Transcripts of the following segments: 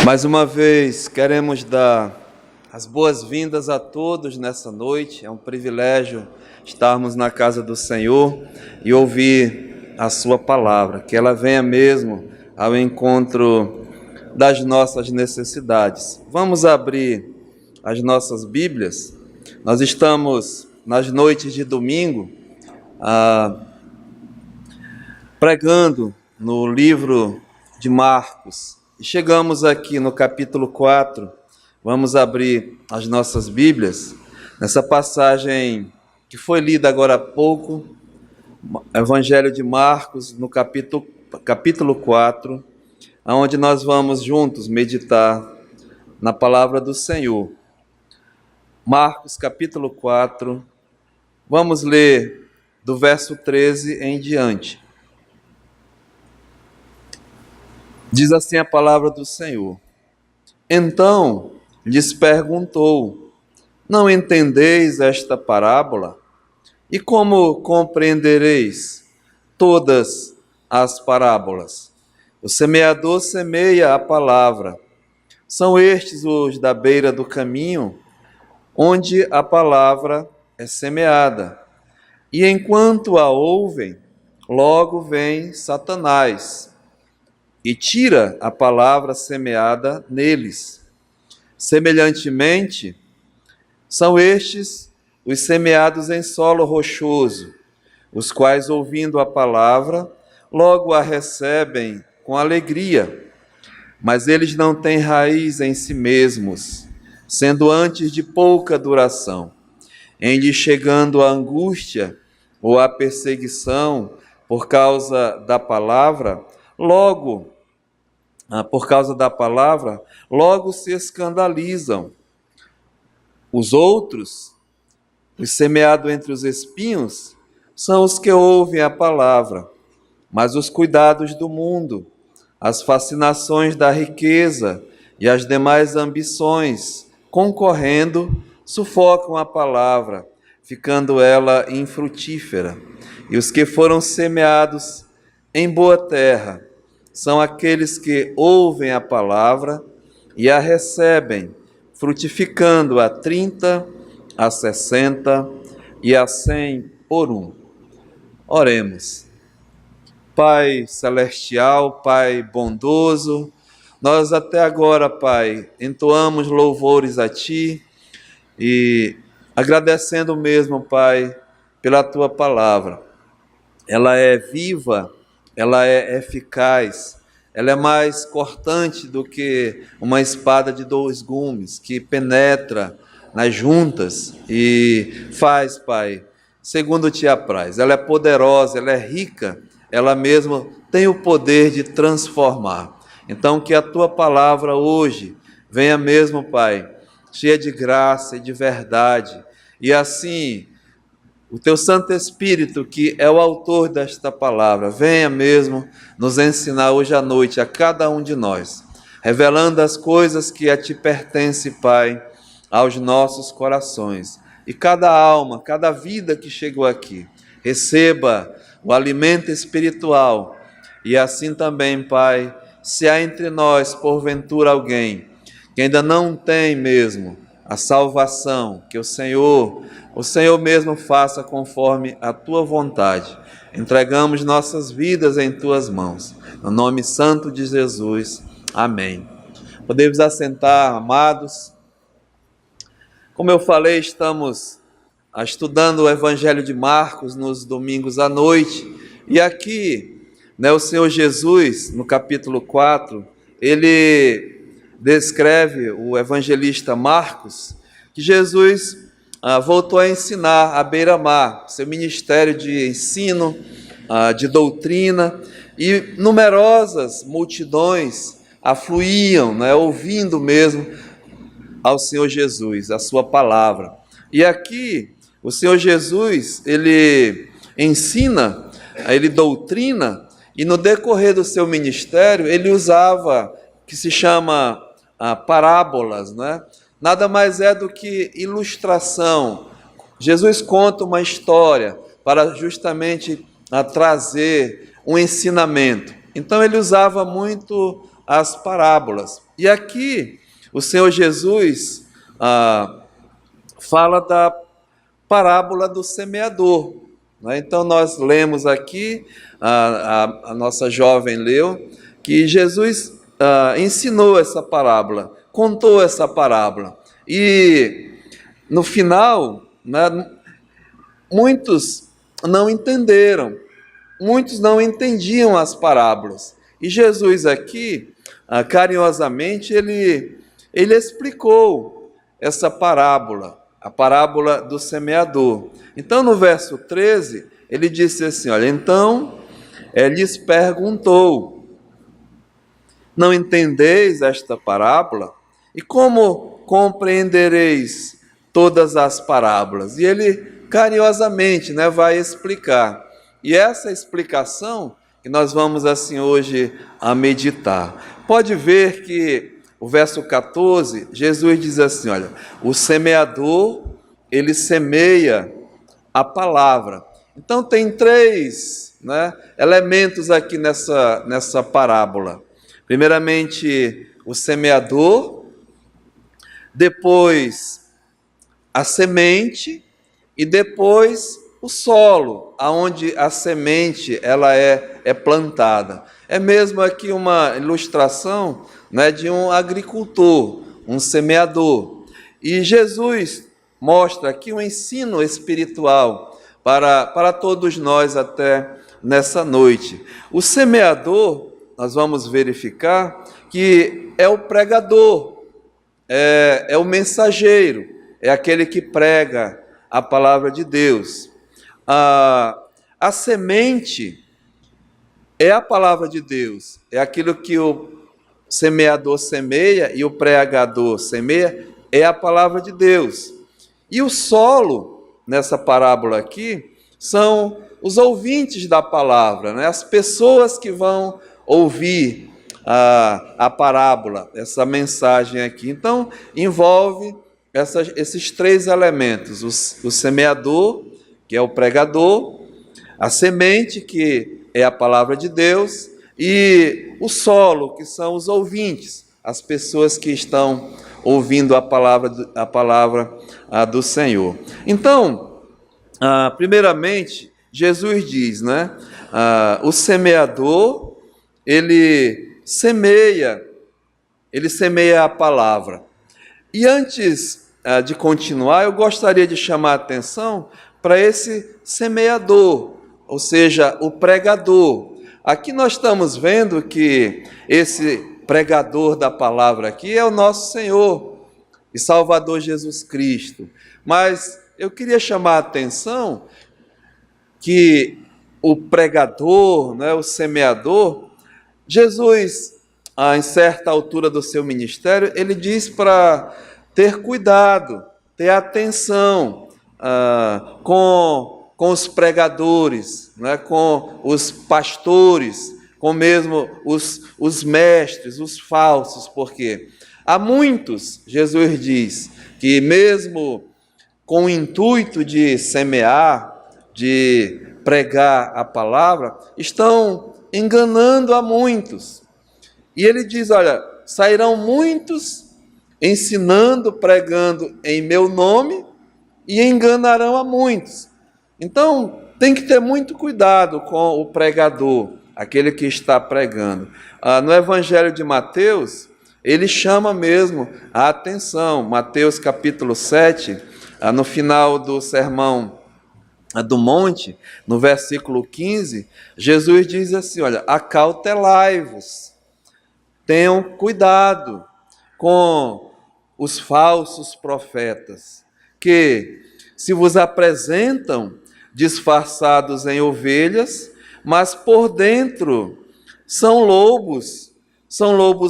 Mais uma vez, queremos dar as boas-vindas a todos nessa noite. É um privilégio estarmos na casa do Senhor e ouvir a sua palavra, que ela venha mesmo ao encontro das nossas necessidades. Vamos abrir as nossas Bíblias. Nós estamos nas noites de domingo pregando no livro de Marcos. E chegamos aqui no capítulo 4, vamos abrir as nossas Bíblias, nessa passagem que foi lida agora há pouco, Evangelho de Marcos, no capítulo 4, onde nós vamos juntos meditar na palavra do Senhor. Marcos, capítulo 4, vamos ler do verso 13 em diante. Diz assim a palavra do Senhor: Então lhes perguntou: Não entendeis esta parábola? E como compreendereis todas as parábolas? O semeador semeia a palavra. São estes os da beira do caminho, onde a palavra é semeada. E enquanto a ouvem, logo vem Satanás e tira a palavra semeada neles. Semelhantemente, são estes os semeados em solo rochoso, os quais, ouvindo a palavra, logo a recebem com alegria, mas eles não têm raiz em si mesmos, sendo antes de pouca duração. Em lhes chegando a angústia ou a perseguição por causa da palavra, logo se escandalizam. Os outros, os semeados entre os espinhos, são os que ouvem a palavra, mas os cuidados do mundo, as fascinações da riqueza e as demais ambições, concorrendo, sufocam a palavra, ficando ela infrutífera. E os que foram semeados em boa terra são aqueles que ouvem a palavra e a recebem, frutificando a 30, a 60 e a 100 por um. Oremos. Pai celestial, Pai bondoso, nós até agora, Pai, entoamos louvores a Ti e agradecendo mesmo, Pai, pela Tua palavra. Ela é viva, ela é eficaz, ela é mais cortante do que uma espada de 2 gumes, que penetra nas juntas e faz, Pai, segundo Te apraz. Ela é poderosa, ela é rica, ela mesma tem o poder de transformar. Então, que a Tua palavra hoje venha mesmo, Pai, cheia de graça e de verdade, e assim o Teu Santo Espírito, que é o autor desta palavra, venha mesmo nos ensinar hoje à noite a cada um de nós, revelando as coisas que a Ti pertencem, Pai, aos nossos corações. E cada alma, cada vida que chegou aqui, receba o alimento espiritual. E assim também, Pai, se há entre nós, porventura, alguém que ainda não tem mesmo a salvação, que o Senhor mesmo faça conforme a Tua vontade. Entregamos nossas vidas em Tuas mãos. No nome santo de Jesus. Amém. Podemos assentar, amados. Como eu falei, estamos estudando o Evangelho de Marcos nos domingos à noite. E aqui, o Senhor Jesus, no capítulo 4, ele descreve, o evangelista Marcos, que Jesus voltou a ensinar à beira-mar, seu ministério de ensino, de doutrina, e numerosas multidões afluíam, ouvindo mesmo ao Senhor Jesus, a sua palavra. E aqui, o Senhor Jesus, ele ensina, ele doutrina, e no decorrer do seu ministério, ele usava, que se chama parábolas, Nada mais é do que ilustração. Jesus conta uma história para justamente trazer um ensinamento. Então ele usava muito as parábolas. E aqui o Senhor Jesus fala da parábola do semeador, né? Então nós lemos aqui, a nossa jovem leu, que Jesus ensinou essa parábola, contou essa parábola. E no final, né, muitos não entenderam, muitos não entendiam as parábolas. E Jesus aqui, carinhosamente, ele explicou essa parábola, a parábola do semeador. Então, no verso 13, ele disse assim, olha, então, lhes perguntou, não entendeis esta parábola? E como compreendereis todas as parábolas? E ele carinhosamente, né, vai explicar. E essa explicação que nós vamos assim hoje a meditar. Pode ver que o verso 14, Jesus diz assim, olha, o semeador, ele semeia a palavra. Então tem três, né, elementos aqui nessa parábola. Primeiramente, o semeador, depois a semente e depois o solo, aonde a semente ela é plantada. É mesmo aqui uma ilustração, né, de um agricultor, um semeador. E Jesus mostra aqui um ensino espiritual para todos nós até nessa noite. O semeador, nós vamos verificar que é o pregador, é o mensageiro, é aquele que prega a palavra de Deus. A semente é a palavra de Deus, é aquilo que o semeador semeia e o pregador semeia, é a palavra de Deus. E o solo, nessa parábola aqui, são os ouvintes da palavra, né? As pessoas que vão ouvir a parábola, essa mensagem aqui. Então, envolve esses três elementos: o semeador, que é o pregador, a semente, que é a palavra de Deus, e o solo, que são os ouvintes, as pessoas que estão ouvindo a palavra do Senhor. Então, primeiramente, Jesus diz, né, o semeador, ele semeia a palavra. E antes de continuar, eu gostaria de chamar a atenção para esse semeador, ou seja, o pregador. Aqui nós estamos vendo que esse pregador da palavra aqui é o nosso Senhor e Salvador Jesus Cristo. Mas eu queria chamar a atenção que o pregador, né, o semeador, Jesus, em certa altura do seu ministério, ele diz para ter cuidado, ter atenção com os pregadores, né, com os pastores, com mesmo os mestres, os falsos, porque há muitos, Jesus diz, que mesmo com o intuito de semear, de pregar a palavra, estão enganando a muitos. E ele diz, olha, sairão muitos ensinando, pregando em meu nome e enganarão a muitos. Então, tem que ter muito cuidado com o pregador, aquele que está pregando. No Evangelho de Mateus, ele chama mesmo a atenção. Mateus capítulo 7, no final do sermão do monte, no versículo 15, Jesus diz assim, olha, acautelai-vos, tenham cuidado com os falsos profetas, que se vos apresentam disfarçados em ovelhas, mas por dentro são lobos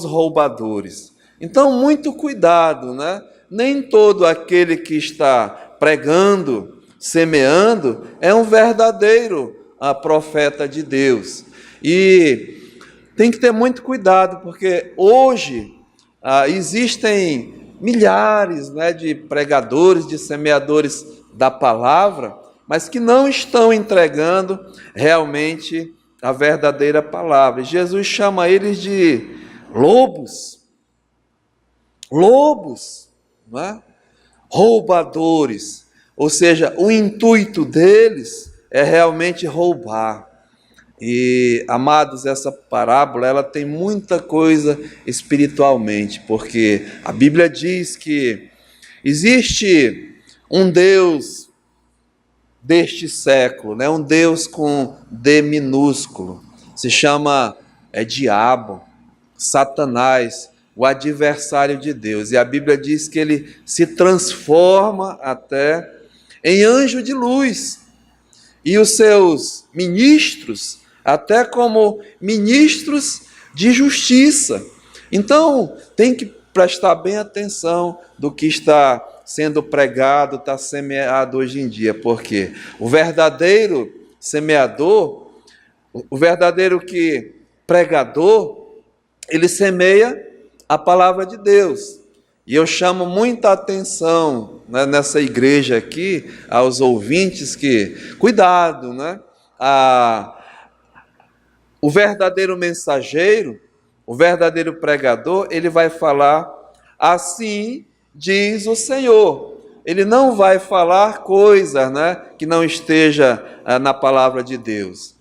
roubadores. Então, muito cuidado, né? Nem todo aquele que está pregando, semeando, é um verdadeiro profeta de Deus. E tem que ter muito cuidado, porque hoje existem milhares, né, de pregadores, de semeadores da palavra, mas que não estão entregando realmente a verdadeira palavra. E Jesus chama eles de lobos, lobos, não é? Roubadores, ou seja, o intuito deles é realmente roubar. E, amados, essa parábola, ela tem muita coisa espiritualmente, porque a Bíblia diz que existe um Deus deste século, né? Um Deus com D minúsculo, se chama Diabo, Satanás, o adversário de Deus. E a Bíblia diz que ele se transforma até em anjo de luz, e os seus ministros até como ministros de justiça. Então, tem que prestar bem atenção do que está sendo pregado, está semeado hoje em dia, porque o verdadeiro semeador, o verdadeiro pregador, ele semeia a palavra de Deus. E eu chamo muita atenção, né, nessa igreja aqui, aos ouvintes, que, cuidado, né? O verdadeiro mensageiro, o verdadeiro pregador, ele vai falar: assim diz o Senhor. Ele não vai falar coisas, né, que não esteja na palavra de Deus.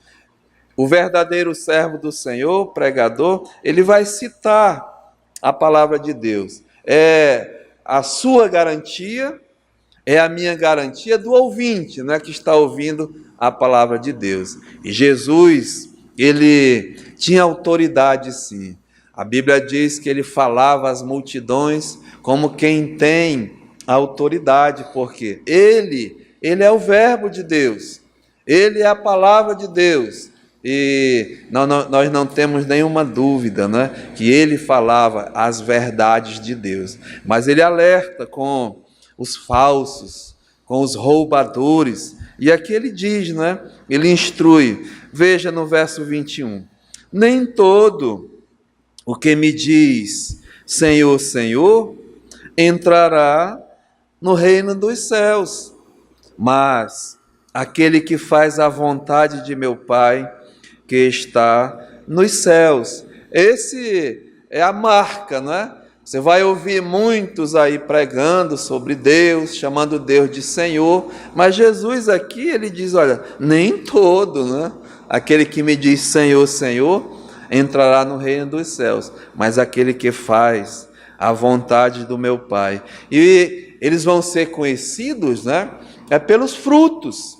O verdadeiro servo do Senhor, pregador, ele vai citar a palavra de Deus. É a sua garantia, é a minha garantia do ouvinte, né, que está ouvindo a palavra de Deus. E Jesus, ele tinha autoridade, sim. A Bíblia diz que ele falava às multidões como quem tem autoridade, porque ele é o verbo de Deus, ele é a palavra de Deus. E nós não temos nenhuma dúvida, né, que ele falava as verdades de Deus. Mas ele alerta com os falsos, com os roubadores. E aqui ele diz, né, ele instrui. Veja no verso 21. Nem todo o que me diz Senhor, Senhor, entrará no reino dos céus, mas aquele que faz a vontade de meu Pai, que está nos céus. Esse é a marca, né? Você vai ouvir muitos aí pregando sobre Deus, chamando Deus de Senhor, mas Jesus aqui, ele diz, olha, nem todo, né? Aquele que me diz Senhor, Senhor, entrará no reino dos céus, mas aquele que faz a vontade do meu Pai. E eles vão ser conhecidos, né? Pelos frutos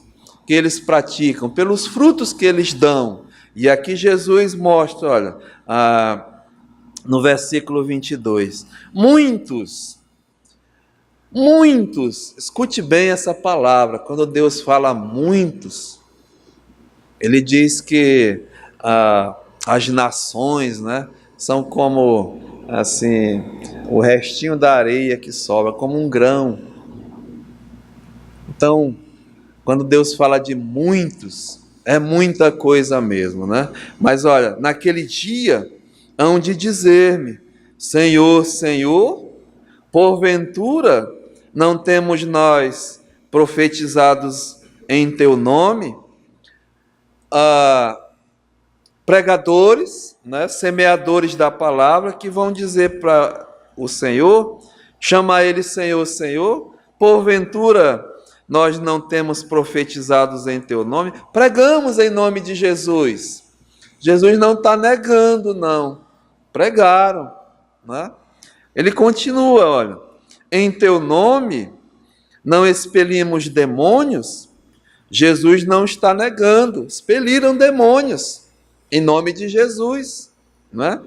que eles praticam, pelos frutos que eles dão. E aqui Jesus mostra, olha, no versículo 22, muitos, escute bem essa palavra, quando Deus fala muitos, ele diz que as nações, né, são como, assim, o restinho da areia que sobra, como um grão. Então, quando Deus fala de muitos, é muita coisa mesmo, né? Mas olha, naquele dia hão de dizer-me, Senhor, Senhor, porventura não temos nós profetizados em teu nome? Pregadores, né, semeadores da palavra, que vão dizer para o Senhor, chama ele Senhor, Senhor, porventura nós não temos profetizados em teu nome? Pregamos em nome de Jesus. Jesus não está negando, não. Pregaram, né? Ele continua, olha, em teu nome não expelimos demônios? Jesus não está negando, expeliram demônios em nome de Jesus, né?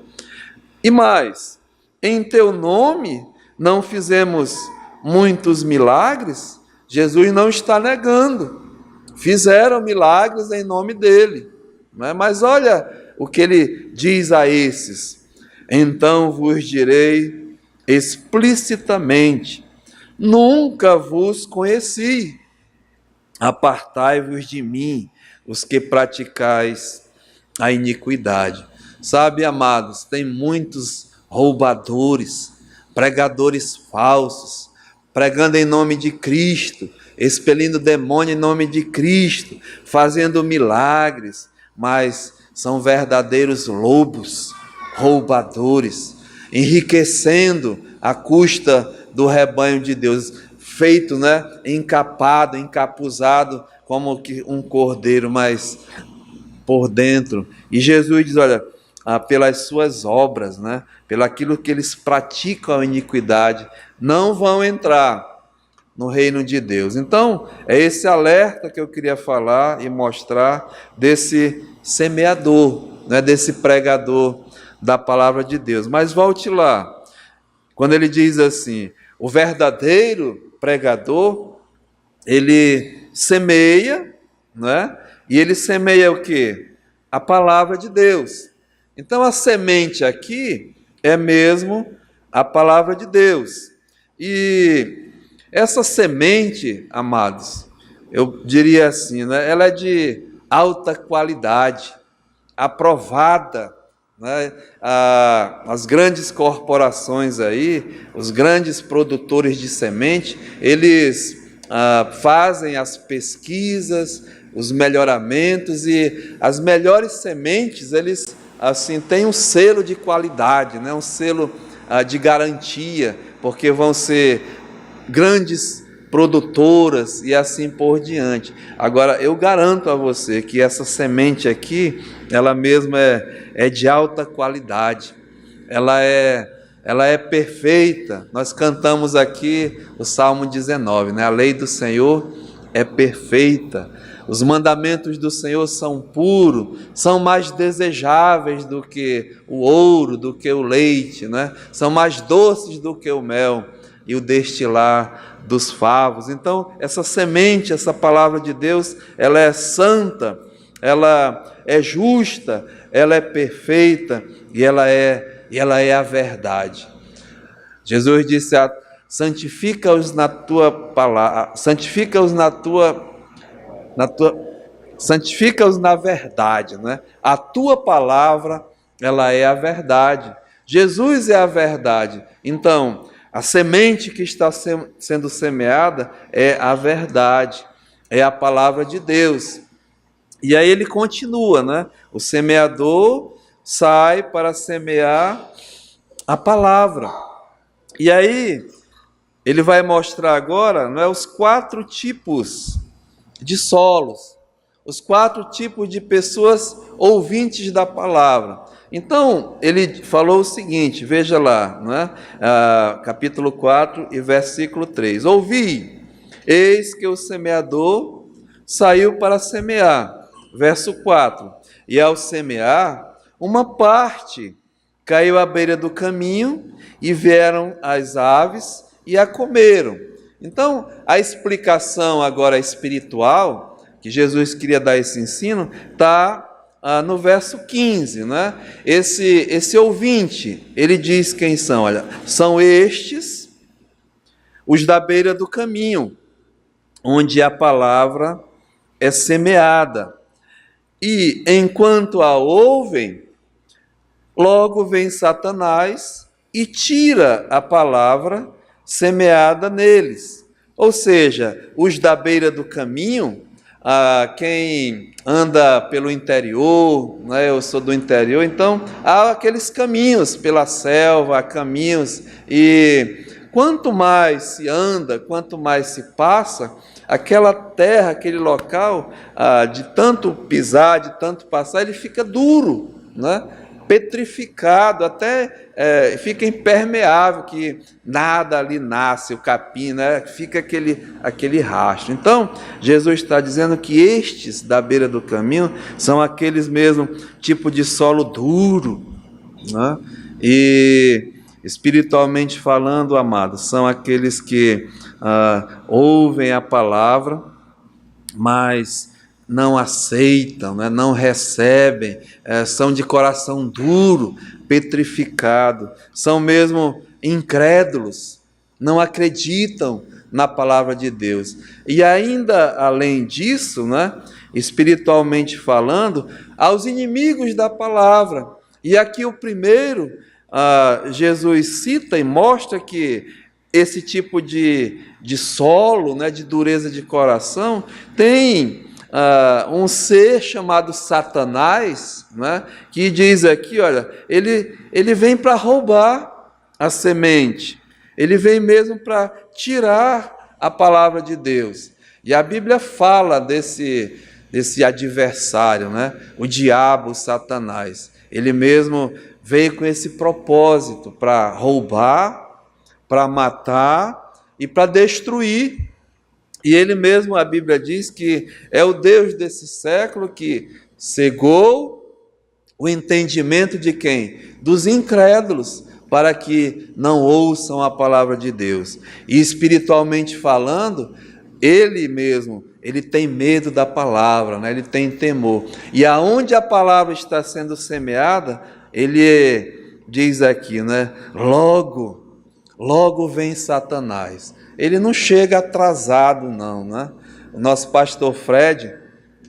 E mais, em teu nome não fizemos muitos milagres? Jesus não está negando, fizeram milagres em nome dele, né? Mas olha o que ele diz a esses, então vos direi explicitamente, nunca vos conheci, apartai-vos de mim, os que praticais a iniquidade. Sabe, amados, tem muitos roubadores, pregadores falsos, pregando em nome de Cristo, expelindo demônio em nome de Cristo, fazendo milagres, mas são verdadeiros lobos, roubadores, enriquecendo à custa do rebanho de Deus, feito, né, encapado, encapuzado, como que um cordeiro, mas por dentro. E Jesus diz, olha, pelas suas obras, né, pelo aquilo que eles praticam a iniquidade, não vão entrar no reino de Deus. Então, é esse alerta que eu queria falar e mostrar desse semeador, né, desse pregador da palavra de Deus. Mas volte lá, quando ele diz assim, o verdadeiro pregador, ele semeia, né? E ele semeia o quê? A palavra de Deus. Então a semente aqui é mesmo a palavra de Deus. E essa semente, amados, eu diria assim, né? Ela é de alta qualidade, aprovada, né? As grandes corporações aí, os grandes produtores de semente, eles fazem as pesquisas, os melhoramentos, e as melhores sementes, eles assim têm um selo de qualidade, né? Um selo de garantia, porque vão ser grandes produtoras e assim por diante. Agora, eu garanto a você que essa semente aqui, ela mesma é de alta qualidade, ela é perfeita. Nós cantamos aqui o Salmo 19, né? A lei do Senhor é perfeita, os mandamentos do Senhor são puros, são mais desejáveis do que o ouro, do que o leite, né? São mais doces do que o mel e o destilar dos favos. Então, essa semente, essa palavra de Deus, ela é santa, ela é justa, ela é perfeita e ela é a verdade. Jesus disse: santifica-os na tua palavra, santifica-os na verdade, né? A tua palavra, ela é a verdade. Jesus é a verdade. Então, a semente que está sendo semeada é a verdade, é a palavra de Deus. E aí ele continua, né? O semeador sai para semear a palavra. E aí ele vai mostrar agora, não é, os 4 tipos de solos, os 4 tipos de pessoas ouvintes da palavra. Então, ele falou o seguinte, veja lá, né? Capítulo 4 e versículo 3. Ouvi, eis que o semeador saiu para semear. Verso 4. E ao semear, uma parte caiu à beira do caminho, e vieram as aves e a comeram. Então, a explicação agora espiritual, que Jesus queria dar esse ensino, está no verso 15, né? Esse ouvinte, ele diz quem são. Olha, são estes os da beira do caminho, onde a palavra é semeada. E enquanto a ouvem, logo vem Satanás e tira a palavra semeada neles. Ou seja, os da beira do caminho, quem anda pelo interior, né? Eu sou do interior, então há aqueles caminhos pela selva, há caminhos, e quanto mais se anda, quanto mais se passa, aquela terra, aquele local, de tanto pisar, de tanto passar, ele fica duro, né? Petrificado, até fica impermeável, que nada ali nasce, o capim, né? Fica aquele rastro. Então, Jesus está dizendo que estes da beira do caminho são aqueles mesmo tipo de solo duro, né? E espiritualmente falando, amados, são aqueles que ouvem a palavra, mas não aceitam, né? Não recebem, são de coração duro, petrificado, são mesmo incrédulos, não acreditam na palavra de Deus. E ainda além disso, né? Espiritualmente falando, aos inimigos da palavra. E aqui o primeiro, Jesus cita e mostra que esse tipo de solo, né, de dureza de coração, tem um ser chamado Satanás, né, que diz aqui, olha, ele vem para roubar a semente. Ele vem mesmo para tirar a palavra de Deus. E a Bíblia fala desse adversário, né? O diabo, o Satanás. Ele mesmo veio com esse propósito para roubar, para matar e para destruir. E ele mesmo, a Bíblia diz que é o Deus desse século que cegou o entendimento de quem? Dos incrédulos, para que não ouçam a palavra de Deus. E espiritualmente falando, ele mesmo, ele tem medo da palavra, né? Ele tem temor. E aonde a palavra está sendo semeada, ele diz aqui, né? Logo vem Satanás. Ele não chega atrasado, não, né? O nosso pastor Fred,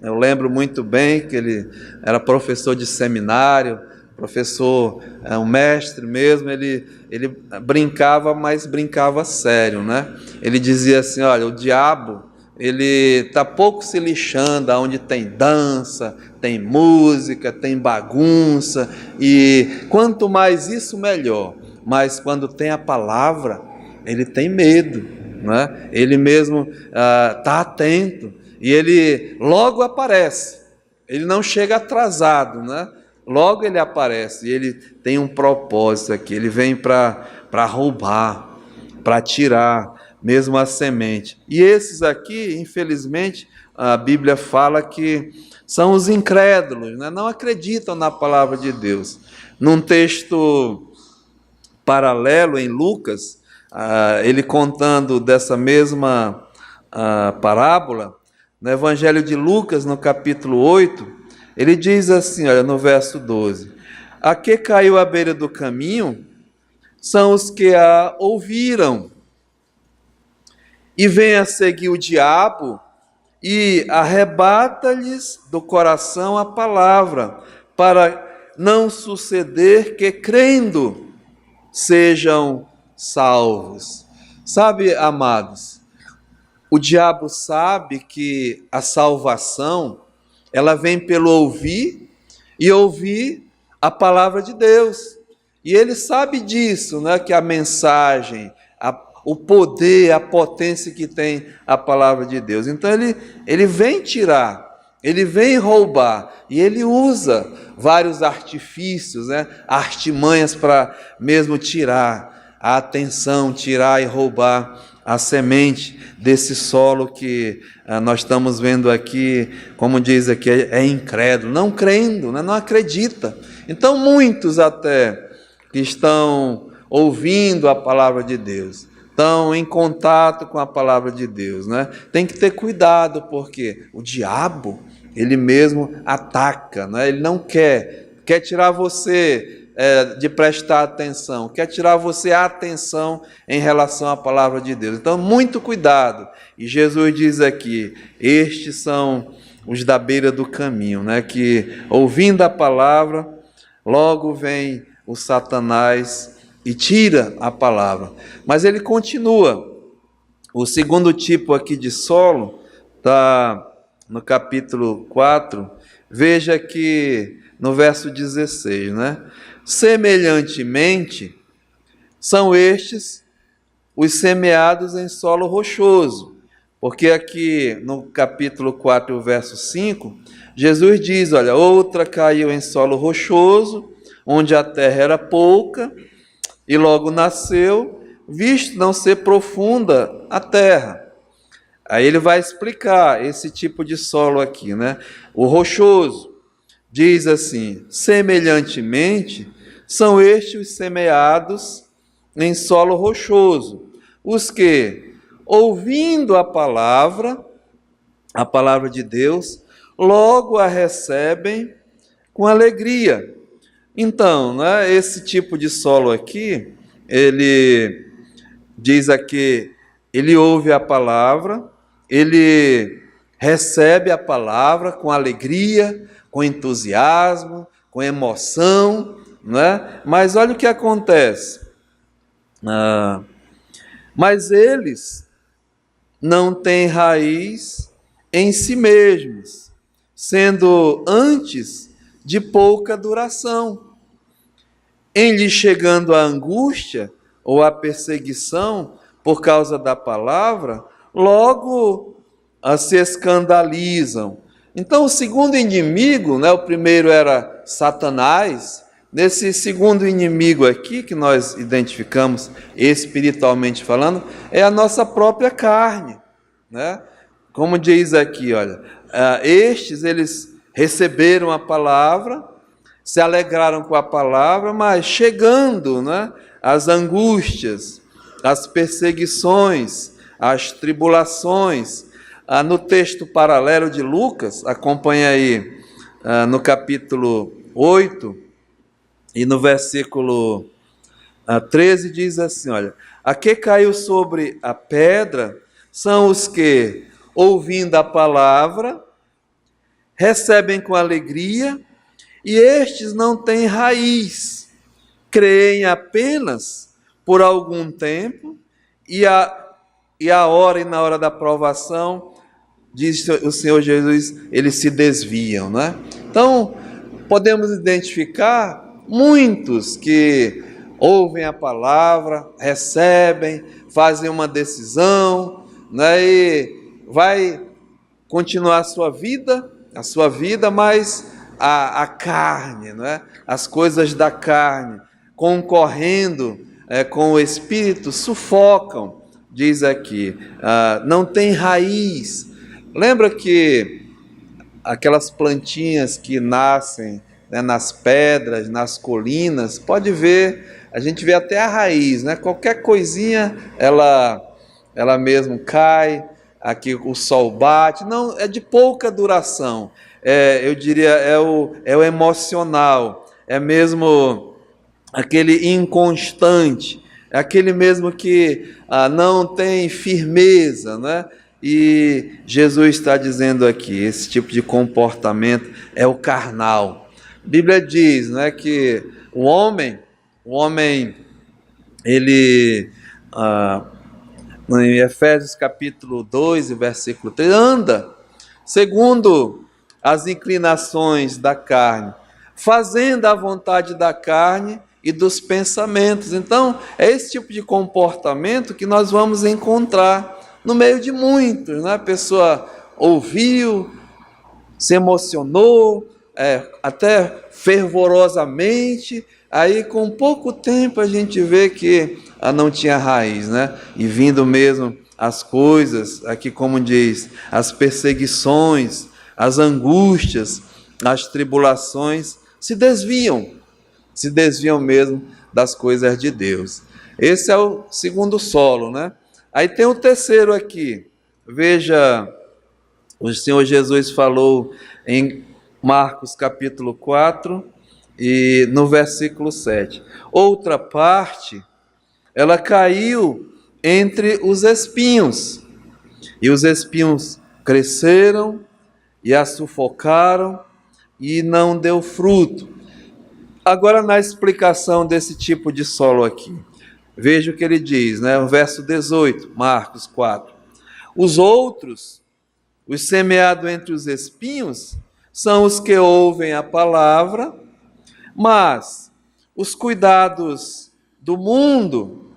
eu lembro muito bem que ele era professor de seminário, professor, um mestre mesmo, ele brincava, mas brincava sério, né? Ele dizia assim, olha, o diabo, ele está pouco se lixando aonde tem dança, tem música, tem bagunça, e quanto mais isso, melhor. Mas quando tem a palavra, ele tem medo, né? Ele mesmo está atento, e ele logo aparece, ele não chega atrasado, né? Logo ele aparece, e ele tem um propósito aqui, ele vem para roubar, para tirar mesmo a semente. E esses aqui, infelizmente, a Bíblia fala que são os incrédulos, né? Não acreditam na palavra de Deus. Num texto paralelo em Lucas, ele contando dessa mesma parábola, no Evangelho de Lucas, no capítulo 8, ele diz assim, olha, no verso 12, a que caiu à beira do caminho são os que a ouviram, e vem a seguir o diabo e arrebata-lhes do coração a palavra, para não suceder que, crendo, sejam salvos. Sabe, amados, o diabo sabe que a salvação, ela vem pelo ouvir e ouvir a palavra de Deus. E ele sabe disso, né, que a mensagem, o poder, a potência que tem a palavra de Deus. Então ele vem tirar, ele vem roubar, e ele usa vários artifícios, né, artimanhas para mesmo tirar a atenção, tirar e roubar a semente desse solo que nós estamos vendo aqui, como diz aqui, é incrédulo, não crendo, né, não acredita. Então muitos até que estão ouvindo a palavra de Deus, estão em contato com a palavra de Deus, né? Tem que ter cuidado, porque o diabo, ele mesmo ataca, né? Ele não quer tirar você de prestar atenção, quer tirar você a atenção em relação à palavra de Deus. Então, muito cuidado. E Jesus diz aqui, estes são os da beira do caminho, né? Que ouvindo a palavra, logo vem o Satanás e tira a palavra. Mas ele continua. O segundo tipo aqui de solo está no capítulo 4. Veja que no verso 16, né? Semelhantemente, são estes os semeados em solo rochoso. Porque aqui no capítulo 4, verso 5, Jesus diz, olha, outra caiu em solo rochoso, onde a terra era pouca, e logo nasceu, visto não ser profunda a terra. Aí ele vai explicar esse tipo de solo aqui, né? O rochoso diz assim, semelhantemente, são estes os semeados em solo rochoso, os que, ouvindo a palavra de Deus, logo a recebem com alegria. Então, né, esse tipo de solo aqui, ele diz aqui, ele ouve a palavra, ele recebe a palavra com alegria, com entusiasmo, com emoção, né? Mas olha o que acontece. Mas eles não têm raiz em si mesmos, sendo antes de pouca duração. Em lhe chegando a angústia, ou a perseguição por causa da palavra, logo se escandalizam. Então, o segundo inimigo, né, o primeiro era Satanás, nesse segundo inimigo aqui, que nós identificamos espiritualmente falando, é a nossa própria carne, né? Como diz aqui, olha, estes, eles receberam a palavra, se alegraram com a palavra, mas chegando, né, as angústias, as perseguições, as tribulações. No texto paralelo de Lucas, acompanha aí no capítulo 8 e no versículo 13, diz assim, olha, a que caiu sobre a pedra são os que, ouvindo a palavra, recebem com alegria, e estes não têm raiz, creem apenas por algum tempo, e a hora e na hora da provação, diz o Senhor Jesus, eles se desviam, né? Então, podemos identificar muitos que ouvem a palavra, recebem, fazem uma decisão, né? E vai continuar a sua vida, mas a carne, né? As coisas da carne, concorrendo com o Espírito, sufocam, diz aqui, não tem raiz. Lembra que aquelas plantinhas que nascem, né, nas pedras, nas colinas, pode ver, a gente vê até a raiz, né? Qualquer coisinha, ela mesmo cai, aqui o sol bate, não, é de pouca duração, eu diria, é o emocional, é mesmo aquele inconstante, é aquele mesmo que não tem firmeza, né? E Jesus está dizendo aqui, esse tipo de comportamento é o carnal. A Bíblia diz, né, que o homem, ele, em Efésios capítulo 2, versículo 3, anda segundo as inclinações da carne, fazendo a vontade da carne e dos pensamentos. Então, é esse tipo de comportamento que nós vamos encontrar no meio de muitos, né? A pessoa ouviu, se emocionou, até fervorosamente, aí com pouco tempo a gente vê que não tinha raiz, né? E vindo mesmo as coisas, aqui como diz, as perseguições, as angústias, as tribulações, se desviam mesmo das coisas de Deus. Esse é o segundo solo, né? Aí tem o terceiro aqui. Veja, o Senhor Jesus falou em Marcos capítulo 4 e no versículo 7. Outra parte, ela caiu entre os espinhos, e os espinhos cresceram e a sufocaram e não deu fruto. Agora, na explicação desse tipo de solo aqui, veja o que ele diz, né? O verso 18, Marcos 4. Os outros, os semeados entre os espinhos, são os que ouvem a palavra, mas os cuidados do mundo,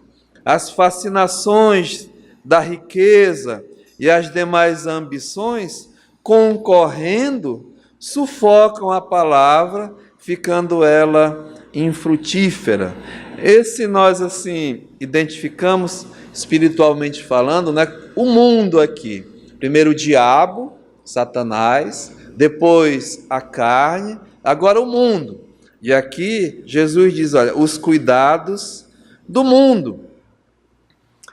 as fascinações da riqueza e as demais ambições, concorrendo, sufocam a palavra, ficando ela infrutífera. Esse nós, assim, identificamos espiritualmente falando, né? O mundo aqui. Primeiro o diabo, Satanás, depois a carne, agora o mundo. E aqui Jesus diz, olha, os cuidados do mundo,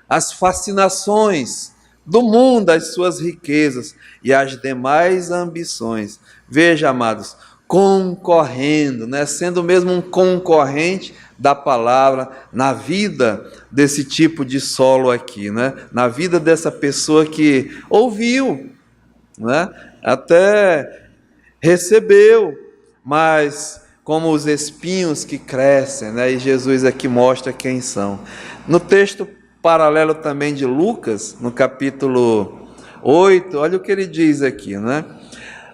as fascinações do mundo, as suas riquezas e as demais ambições. Veja, amados, concorrendo, né? Sendo mesmo um concorrente da palavra na vida desse tipo de solo aqui, né? Na vida dessa pessoa que ouviu, né? Até recebeu, mas como os espinhos que crescem, né? E Jesus aqui mostra quem são. No texto paralelo também de Lucas, no capítulo 8, olha o que ele diz aqui, né?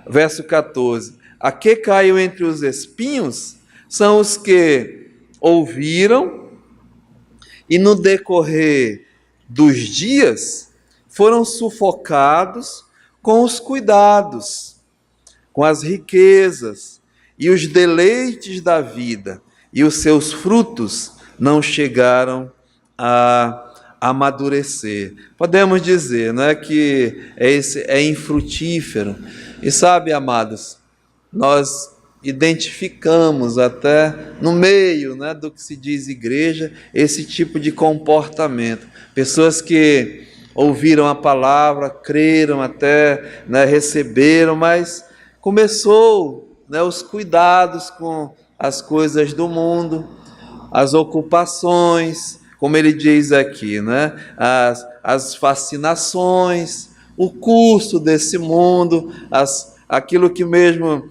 Verso 14. A que caiu entre os espinhos são os que ouviram e no decorrer dos dias foram sufocados com os cuidados, com as riquezas e os deleites da vida, e os seus frutos não chegaram a amadurecer. Podemos dizer, não é, que é infrutífero. E sabe, amados, nós identificamos até no meio, né, do que se diz igreja, esse tipo de comportamento. Pessoas que ouviram a palavra, creram até, né, receberam, mas começou, né, os cuidados com as coisas do mundo, as ocupações, como ele diz aqui, né, as fascinações, o curso desse mundo, aquilo que mesmo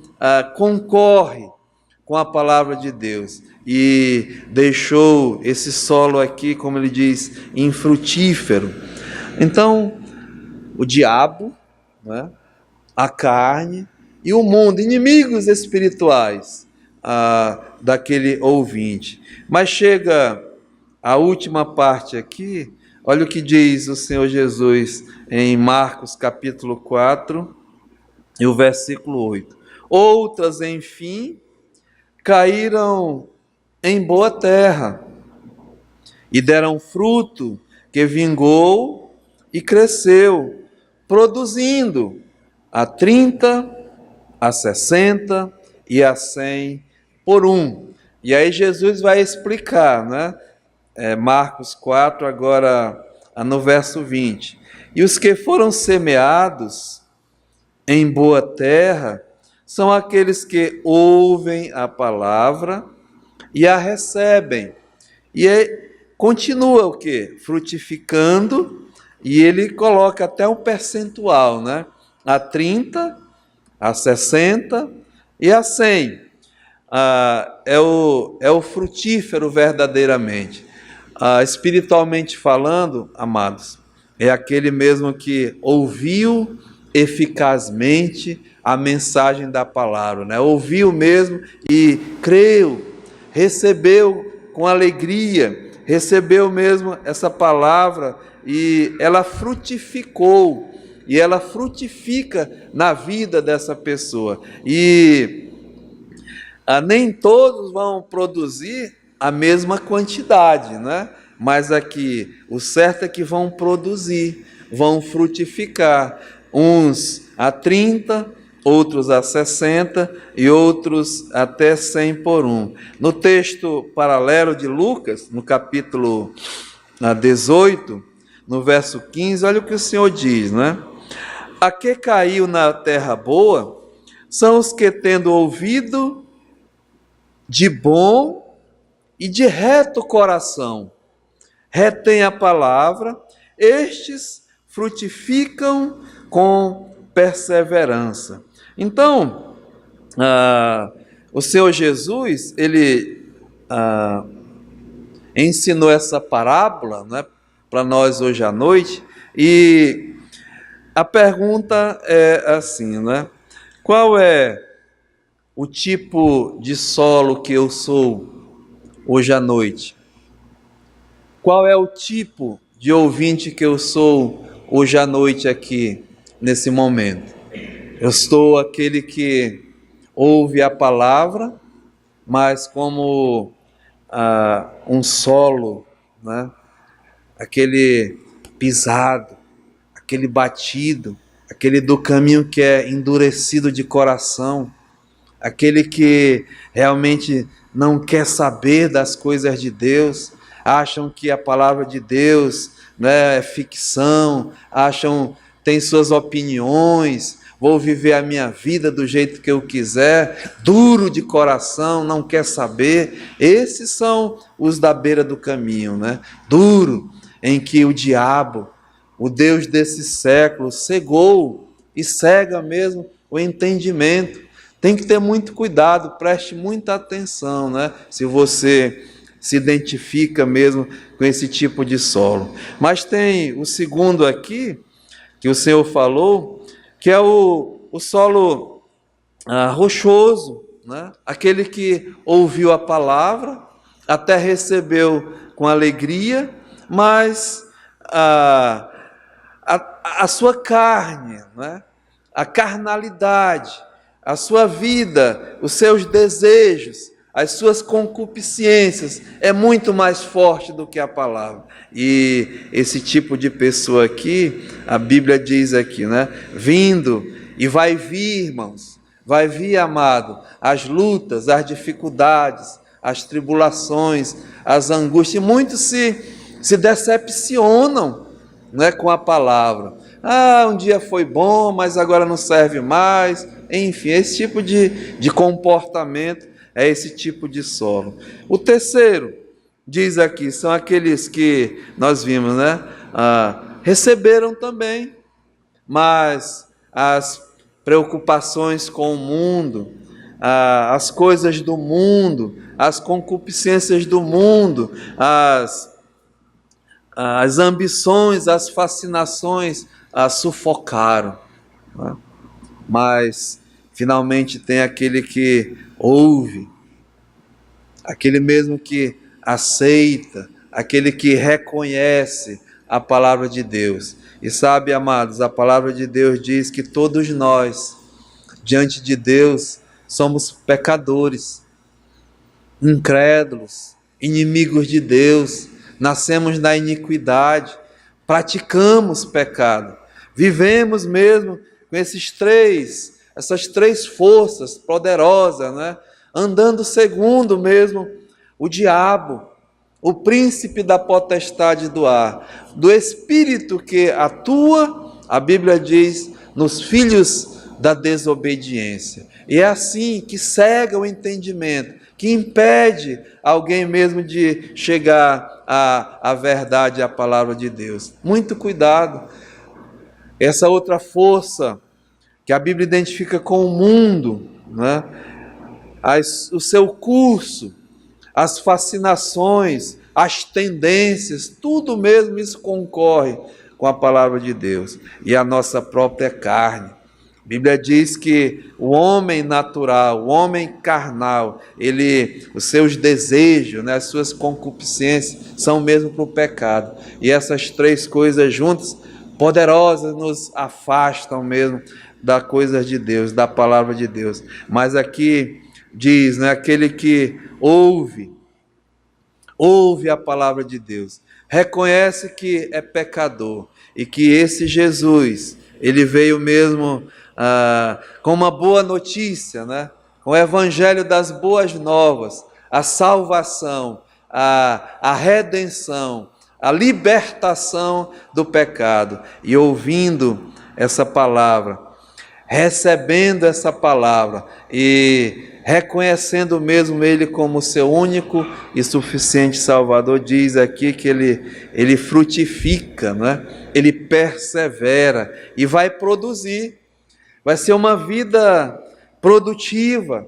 concorre com a palavra de Deus, e deixou esse solo aqui, como ele diz, infrutífero. Então, o diabo, né, a carne e o mundo, inimigos espirituais daquele ouvinte. Mas chega a última parte aqui, olha o que diz o Senhor Jesus em Marcos capítulo 4 e o versículo 8. Outras, enfim, caíram em boa terra e deram fruto que vingou e cresceu, produzindo a 30, a 60 e a 100 por um. E aí Jesus vai explicar, né? Marcos 4, agora no verso 20. E os que foram semeados em boa terra são aqueles que ouvem a palavra e a recebem. E aí continua o quê? Frutificando, e ele coloca até um percentual, né? A 30, a 60 e a 100. É o frutífero verdadeiramente. Espiritualmente falando, amados, é aquele mesmo que ouviu eficazmente a mensagem da palavra, né? Ouviu mesmo e creu, recebeu com alegria, recebeu mesmo essa palavra e ela frutificou, e ela frutifica na vida dessa pessoa. E nem todos vão produzir a mesma quantidade, né? Mas aqui o certo é que vão produzir, vão frutificar, uns a 30, outros a 60 e outros até 100 por um. No texto paralelo de Lucas, no capítulo 18, no verso 15, olha o que o Senhor diz, né? A que caiu na terra boa são os que, tendo ouvido de bom e de reto coração, retém a palavra, estes frutificam com perseverança. Então, o Senhor Jesus, ele ensinou essa parábola, né, para nós hoje à noite, e a pergunta é assim, né? Qual é o tipo de solo que eu sou hoje à noite? Qual é o tipo de ouvinte que eu sou hoje à noite aqui, nesse momento? Eu sou aquele que ouve a palavra, mas como um solo, né? Aquele pisado, aquele batido, aquele do caminho que é endurecido de coração, aquele que realmente não quer saber das coisas de Deus, acham que a palavra de Deus, né, é ficção, tem suas opiniões, vou viver a minha vida do jeito que eu quiser, duro de coração, não quer saber. Esses são os da beira do caminho, né? Duro, em que o diabo, o Deus desse século, cegou e cega mesmo o entendimento. Tem que ter muito cuidado, preste muita atenção, né? Se você se identifica mesmo com esse tipo de solo. Mas tem o segundo aqui, que o Senhor falou, que é o solo rochoso, né? Aquele que ouviu a palavra, até recebeu com alegria, mas a sua carne, né? A carnalidade, a sua vida, os seus desejos, as suas concupiscências é muito mais forte do que a palavra. E esse tipo de pessoa aqui, a Bíblia diz aqui, né? Vindo, e vai vir, irmãos, vai vir, amado, as lutas, as dificuldades, as tribulações, as angústias. E muitos se decepcionam, né, com a palavra. Um dia foi bom, mas agora não serve mais. Enfim, esse tipo de comportamento é esse tipo de solo. O terceiro, diz aqui, são aqueles que nós vimos, né? Receberam também, mas as preocupações com o mundo, as coisas do mundo, as concupiscências do mundo, as ambições, as fascinações sufocaram, né? Mas finalmente tem aquele que ouve, aquele mesmo que aceita, aquele que reconhece a palavra de Deus. E sabe, amados, a palavra de Deus diz que todos nós, diante de Deus, somos pecadores, incrédulos, inimigos de Deus, nascemos na iniquidade, praticamos pecado, vivemos mesmo com essas três forças poderosas, né? Andando segundo mesmo o diabo, o príncipe da potestade do ar, do espírito que atua, a Bíblia diz, nos filhos da desobediência. E é assim que cega o entendimento, que impede alguém mesmo de chegar à verdade, à palavra de Deus. Muito cuidado. Essa outra força que a Bíblia identifica com o mundo, né? O seu curso, as fascinações, as tendências, tudo mesmo isso concorre com a palavra de Deus e a nossa própria carne. A Bíblia diz que o homem natural, o homem carnal, os seus desejos, né, as suas concupiscências são mesmo para o pecado. E essas três coisas juntas, poderosas, nos afastam mesmo das coisas de Deus, da palavra de Deus. Mas aqui diz, né, aquele que ouve a palavra de Deus, reconhece que é pecador e que esse Jesus, ele veio mesmo com uma boa notícia, né? Com o evangelho das boas novas, a salvação, a redenção, a libertação do pecado. E ouvindo essa palavra, recebendo essa palavra e reconhecendo mesmo Ele como seu único e suficiente Salvador, diz aqui que ele frutifica, né? Ele persevera e vai produzir. Vai ser uma vida produtiva.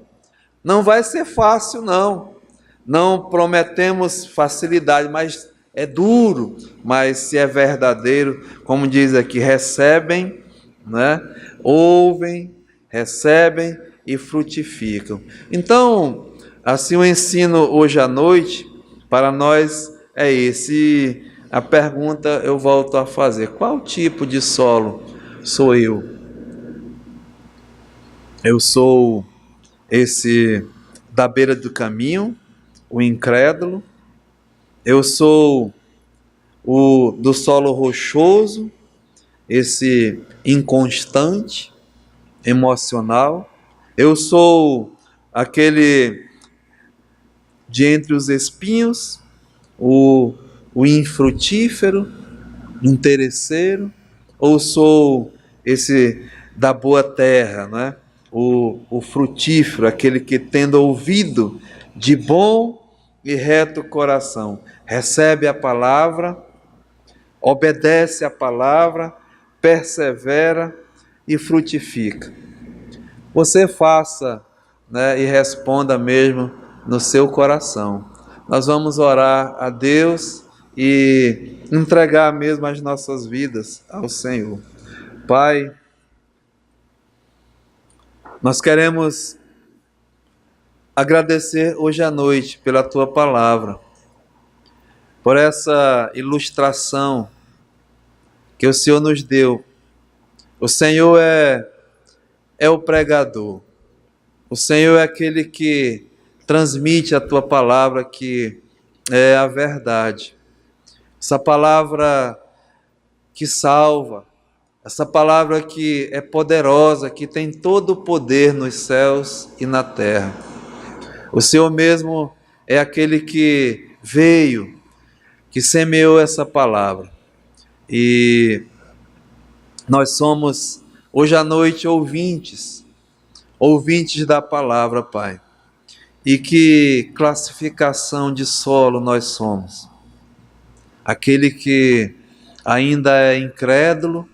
Não vai ser fácil, não. Não prometemos facilidade, mas é duro. Mas se é verdadeiro, como diz aqui, recebem, né? Ouvem, recebem e frutificam. Então, assim o ensino hoje à noite para nós é esse. A pergunta eu volto a fazer: qual tipo de solo sou eu? Eu sou esse da beira do caminho, o incrédulo. Eu sou o do solo rochoso, esse inconstante, emocional. Eu sou aquele de entre os espinhos, o infrutífero, interesseiro, ou sou esse da boa terra, né? O frutífero, aquele que tendo ouvido de bom e reto coração, recebe a palavra, obedece a palavra, persevera e frutifica. Você faça, né, e responda mesmo no seu coração. Nós vamos orar a Deus e entregar mesmo as nossas vidas ao Senhor. Pai, nós queremos agradecer hoje à noite pela Tua palavra. por essa ilustração que o Senhor nos deu. O Senhor é o pregador. O Senhor é aquele que transmite a tua palavra, que é a verdade. Essa palavra que salva, essa palavra que é poderosa, que tem todo o poder nos céus e na terra. O Senhor mesmo é aquele que veio, que semeou essa palavra. E nós somos, hoje à noite, ouvintes da palavra, Pai. E que classificação de solo nós somos? Aquele que ainda é incrédulo,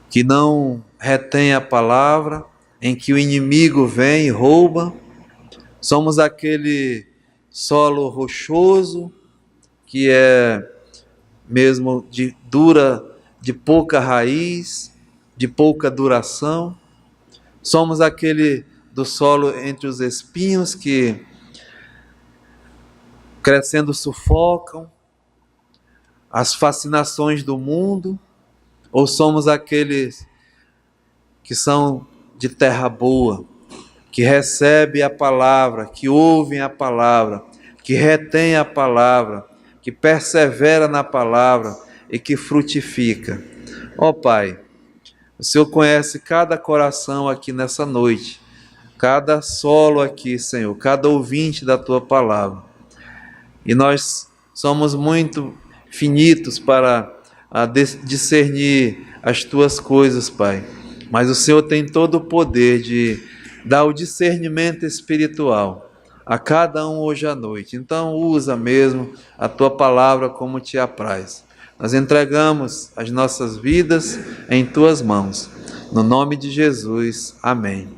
que não retém a palavra, em que o inimigo vem e rouba. Somos aquele solo rochoso, que é mesmo de pouca raiz, de pouca duração. Somos aquele do solo entre os espinhos que crescendo sufocam as fascinações do mundo, ou somos aqueles que são de terra boa, que recebem a palavra, que ouvem a palavra, que retém a palavra, que persevera na palavra e que frutifica. Ó Pai, o Senhor conhece cada coração aqui nessa noite, cada solo aqui, Senhor, cada ouvinte da Tua palavra. E nós somos muito finitos para discernir as Tuas coisas, Pai. Mas o Senhor tem todo o poder de dar o discernimento espiritual a cada um hoje à noite. Então usa mesmo a Tua palavra como Te apraz. Nós entregamos as nossas vidas em Tuas mãos. No nome de Jesus, amém.